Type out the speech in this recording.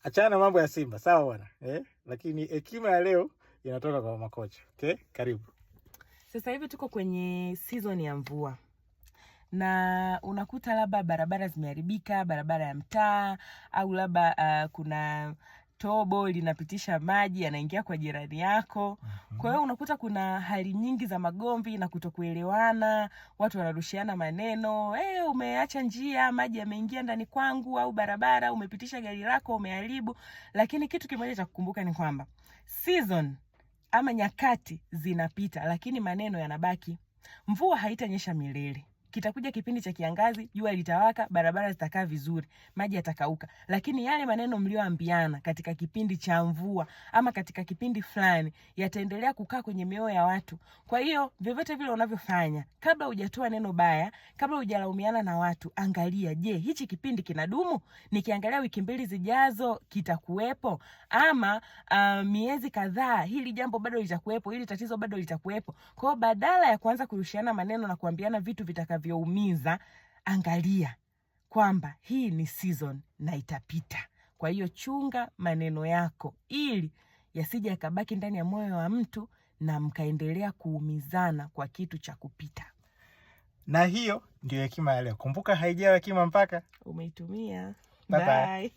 achana na mambo ya Simba, sawa bwana lakini hekima ya leo inatoka kwa makocha. Okay, karibu. Sasa hivi tuko kwenye season ya mvua na unakuta labda barabara zimeharibika, barabara ya mtaa, au labda kuna tobo linapitisha maji yanaingia kwa jirani yako. Kwa hiyo unakuta kuna hali nyingi za magomvi na kutokuelewana, watu wanarushiana maneno, umeacha njia, maji yameingia ndani kwangu, au barabara umepitisha gari lako umeharibu. Lakini kitu kimoja cha kukumbuka ni kwamba season ama nyakati zinapita, lakini maneno yanabaki. Mvua haitanyesha milele. Kitakuja kipindi cha kiangazi, jua litawaka, barabara zitakaa vizuri, maji yatakauka. Lakini yale maneno mlioambiana katika kipindi cha mvua ama katika kipindi fulani yataendelea kukaa kwenye mioyo ya watu. Kwa hiyo vyovyote vile unavyofanya, kabla hujatoa neno baya, kabla hujalaumiana na watu, angalia, je, hichi kipindi kinadumu? Nikiangalia wiki 2 zijazo kitakuwepo, ama miezi kadhaa hili jambo bado litakuwepo, hili tatizo bado litakuwepo. Kwa hiyo badala ya kuanza kurushiana maneno na kuambiana vitu vitakavyoumiza, angalia kwamba hii ni season na itapita. Kwa hiyo chunga maneno yako ili yasije yakabaki ndani ya moyo wa mtu na mkaendelea kuumizana kwa kitu cha kupita. Na hiyo ndio hekima ya leo. Kumbuka haijawa hekima mpaka umeitumia. Bye.